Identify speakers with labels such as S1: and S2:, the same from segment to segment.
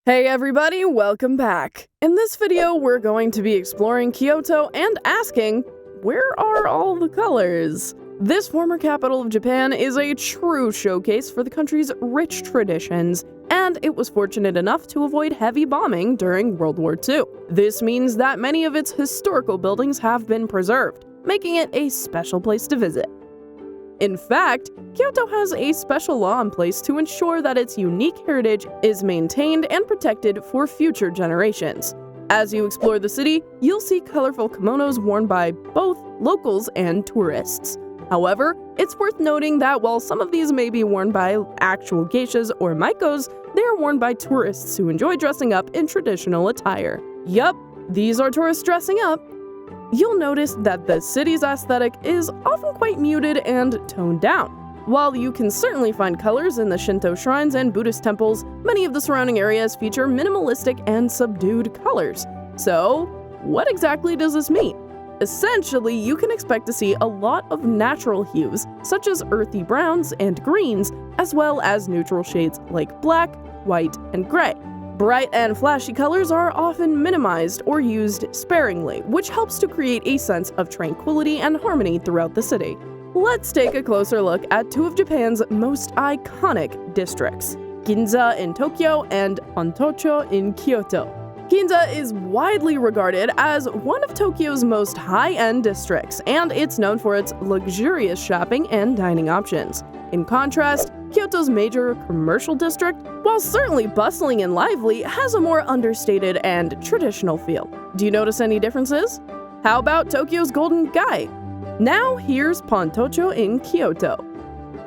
S1: Hey everybody, welcome back. In this video, we're going to be exploring Kyoto and asking, where are all the colors? This former capital of Japan is a true showcase for the country's rich traditions, and it was fortunate enough to avoid heavy bombing during World War II. This means that many of its historical buildings have been preserved, making it a special place to visit. In fact, Kyoto has a special law in place to ensure that its unique heritage is maintained and protected for future generations. As you explore the city, you'll see colorful kimonos worn by both locals and tourists. However, it's worth noting that while some of these may be worn by actual geishas or maikos, they are worn by tourists who enjoy dressing up in traditional attire. Yup, these are tourists dressing up. You'll notice that the city's aesthetic is often quite muted and toned down. While you can certainly find colors in the Shinto shrines and Buddhist temples, many of the surrounding areas feature minimalistic and subdued colors. So, what exactly does this mean? Essentially, you can expect to see a lot of natural hues, such as earthy browns and greens, as well as neutral shades like black, white, and gray. Bright and flashy colors are often minimized or used sparingly, which helps to create a sense of tranquility and harmony throughout the city. Let's take a closer look at two of Japan's most iconic districts, Ginza in Tokyo and Pontocho in Kyoto. Ginza is widely regarded as one of Tokyo's most high-end districts, and it's known for its luxurious shopping and dining options. In contrast, Kyoto's major commercial district, while certainly bustling and lively, has a more understated and traditional feel. Do you notice any differences? How about Tokyo's Golden Gai? Now here's Pontocho in Kyoto.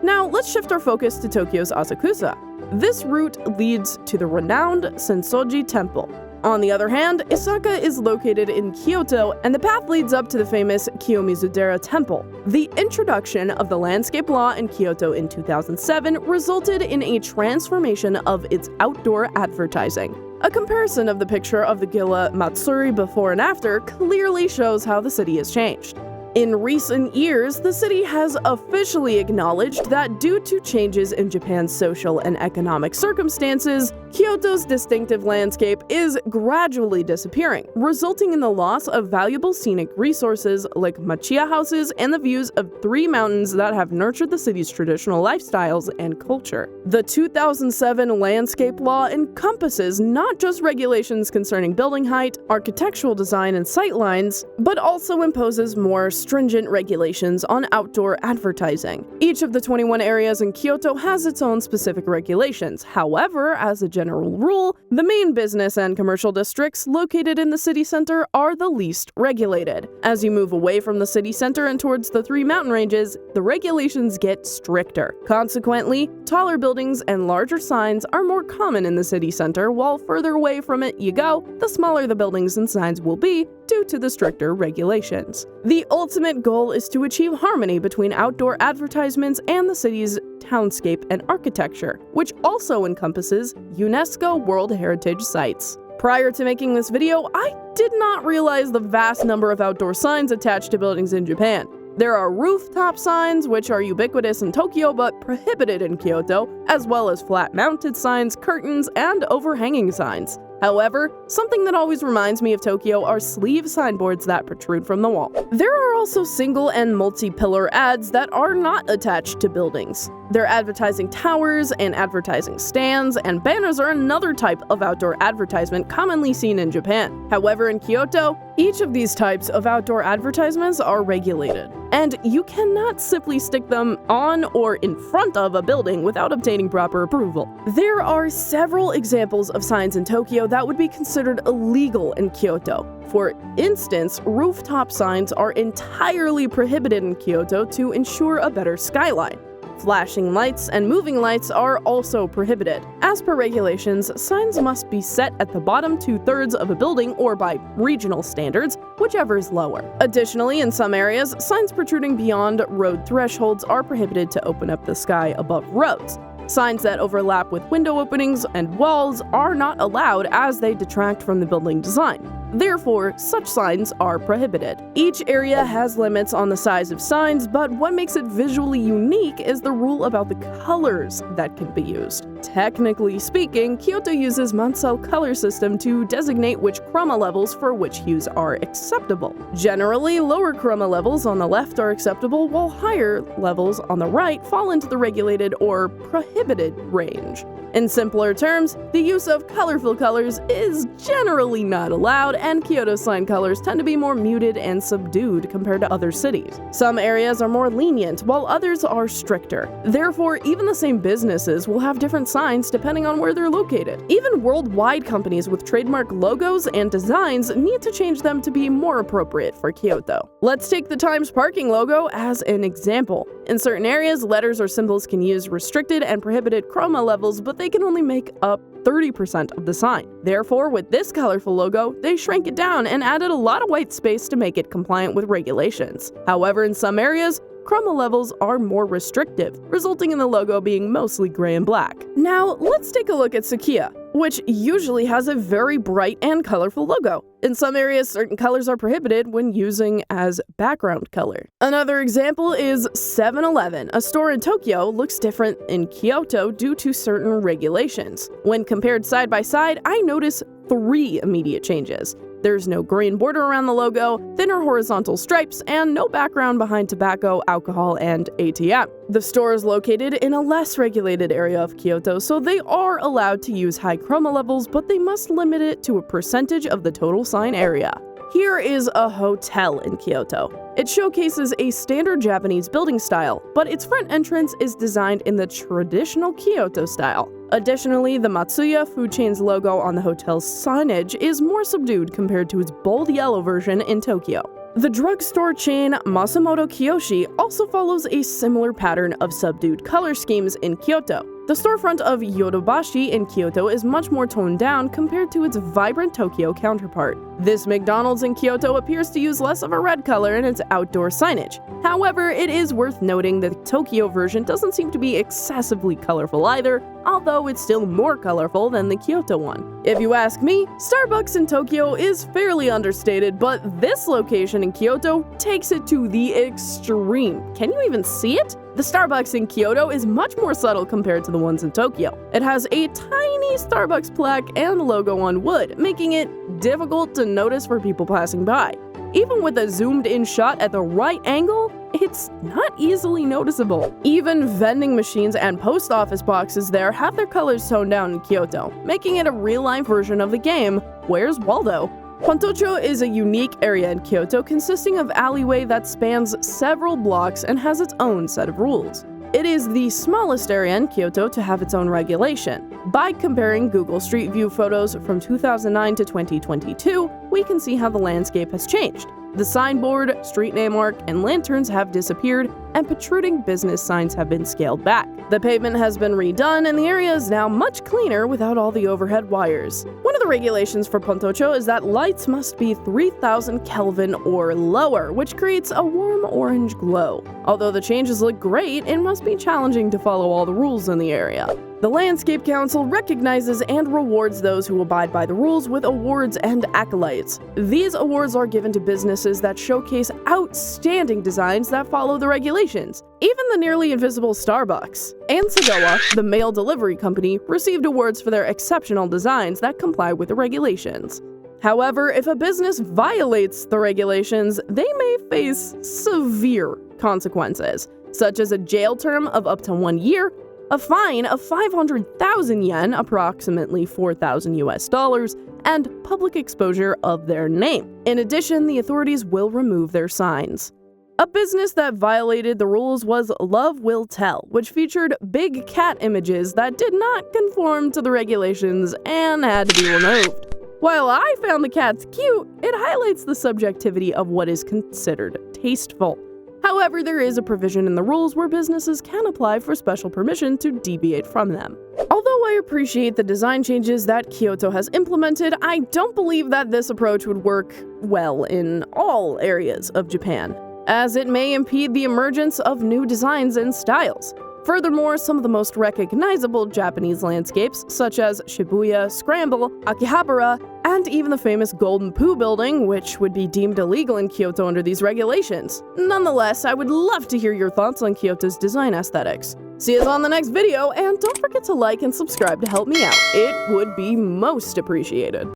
S1: Now let's shift our focus to Tokyo's Asakusa. This route leads to the renowned Sensoji Temple. On the other hand, Isaka is located in Kyoto, and the path leads up to the famous Kiyomizudera Temple. The introduction of the landscape law in Kyoto in 2007 resulted in a transformation of its outdoor advertising. A comparison of the picture of the Gila Matsuri before and after clearly shows how the city has changed. In recent years, the city has officially acknowledged that due to changes in Japan's social and economic circumstances, Kyoto's distinctive landscape is gradually disappearing, resulting in the loss of valuable scenic resources like machiya houses and the views of three mountains that have nurtured the city's traditional lifestyles and culture. The 2007 landscape law encompasses not just regulations concerning building height, architectural design, and sightlines, but also imposes more stringent regulations on outdoor advertising. Each of the 21 areas in Kyoto has its own specific regulations. However, as a general rule, the main business and commercial districts located in the city center are the least regulated. As you move away from the city center and towards the three mountain ranges, the regulations get stricter. Consequently, taller buildings and larger signs are more common in the city center, while further away from it you go, the smaller the buildings and signs will be due to the stricter regulations. The ultimate goal is to achieve harmony between outdoor advertisements and the city's townscape and architecture, which also encompasses UNESCO World Heritage Sites. Prior to making this video, I did not realize the vast number of outdoor signs attached to buildings in Japan. There are rooftop signs, which are ubiquitous in Tokyo but prohibited in Kyoto, as well as flat-mounted signs, curtains, and overhanging signs. However, something that always reminds me of Tokyo are sleeve signboards that protrude from the wall. There are also single and multi-pillar ads that are not attached to buildings. They're advertising towers and advertising stands, and banners are another type of outdoor advertisement commonly seen in Japan. However, in Kyoto, each of these types of outdoor advertisements are regulated, and you cannot simply stick them on or in front of a building without obtaining proper approval. There are several examples of signs in Tokyo that would be considered illegal in Kyoto. For instance, rooftop signs are entirely prohibited in Kyoto to ensure a better skyline. Flashing lights and moving lights are also prohibited. As per regulations, signs must be set at the bottom 2/3 of a building or by regional standards, whichever is lower. Additionally, in some areas, signs protruding beyond road thresholds are prohibited to open up the sky above roads. Signs that overlap with window openings and walls are not allowed as they detract from the building design. Therefore, such signs are prohibited. Each area has limits on the size of signs, but what makes it visually unique is the rule about the colors that can be used. Technically speaking, Kyoto uses Mansell color system to designate which chroma levels for which hues are acceptable. Generally, lower chroma levels on the left are acceptable, while higher levels on the right fall into the regulated or prohibited range. In simpler terms, the use of colorful colors is generally not allowed, and Kyoto's sign colors tend to be more muted and subdued compared to other cities. Some areas are more lenient, while others are stricter. Therefore, even the same businesses will have different signs depending on where they're located. Even worldwide companies with trademark logos and designs need to change them to be more appropriate for Kyoto. Let's take the Times parking logo as an example. In certain areas, letters or symbols can use restricted and prohibited chroma levels, but they can only make up 30% of the sign. Therefore, with this colorful logo, they shrank it down and added a lot of white space to make it compliant with regulations. However, in some areas, chroma levels are more restrictive, resulting in the logo being mostly gray and black. Now, let's take a look at Sukiya, which usually has a very bright and colorful logo. In some areas, certain colors are prohibited when using as background color. Another example is 7-Eleven. A store in Tokyo looks different in Kyoto due to certain regulations. When compared side by side, I notice 3 immediate changes. There's no green border around the logo, thinner horizontal stripes, and no background behind tobacco, alcohol, and ATM. The store is located in a less regulated area of Kyoto, so they are allowed to use high chroma levels, but they must limit it to a percentage of the total sign area. Here is a hotel in Kyoto. It showcases a standard Japanese building style, but its front entrance is designed in the traditional Kyoto style. Additionally, the Matsuya food chain's logo on the hotel's signage is more subdued compared to its bold yellow version in Tokyo. The drugstore chain Masumoto Kiyoshi also follows a similar pattern of subdued color schemes in Kyoto. The storefront of Yodobashi in Kyoto is much more toned down compared to its vibrant Tokyo counterpart. This McDonald's in Kyoto appears to use less of a red color in its outdoor signage. However, it is worth noting that the Tokyo version doesn't seem to be excessively colorful either, although it's still more colorful than the Kyoto one. If you ask me, Starbucks in Tokyo is fairly understated, but this location in Kyoto takes it to the extreme. Can you even see it? The Starbucks in Kyoto is much more subtle compared to the ones in Tokyo. It has a tiny Starbucks plaque and logo on wood, making it difficult to notice for people passing by. Even with a zoomed-in shot at the right angle, it's not easily noticeable. Even vending machines and post office boxes there have their colors toned down in Kyoto, making it a real-life version of the game Where's Waldo? Pontocho is a unique area in Kyoto consisting of alleyway that spans several blocks and has its own set of rules. It is the smallest area in Kyoto to have its own regulation. By comparing Google Street View photos from 2009 to 2022, we can see how the landscape has changed. The signboard, street name arc, and lanterns have disappeared, and protruding business signs have been scaled back. The pavement has been redone, and the area is now much cleaner without all the overhead wires. One of the regulations for Pontocho is that lights must be 3000 Kelvin or lower, which creates a warm orange glow. Although the changes look great, it must be challenging to follow all the rules in the area. The Landscape Council recognizes and rewards those who abide by the rules with awards and accolades. These awards are given to businesses that showcase outstanding designs that follow the regulations. Even the nearly invisible Starbucks. And Sagawa, the mail delivery company, received awards for their exceptional designs that comply with the regulations. However, if a business violates the regulations, they may face severe consequences, such as a jail term of up to 1 year, a fine of 500,000 yen, approximately $4,000, and public exposure of their name. In addition, the authorities will remove their signs. A business that violated the rules was Love Will Tell, which featured big cat images that did not conform to the regulations and had to be removed. While I found the cats cute, it highlights the subjectivity of what is considered tasteful. However, there is a provision in the rules where businesses can apply for special permission to deviate from them. Although I appreciate the design changes that Kyoto has implemented, I don't believe that this approach would work well in all areas of Japan, as it may impede the emergence of new designs and styles. Furthermore, some of the most recognizable Japanese landscapes, such as Shibuya, Scramble, Akihabara, and even the famous Golden Poo building, which would be deemed illegal in Kyoto under these regulations. Nonetheless, I would love to hear your thoughts on Kyoto's design aesthetics. See us on the next video, and don't forget to like and subscribe to help me out. It would be most appreciated.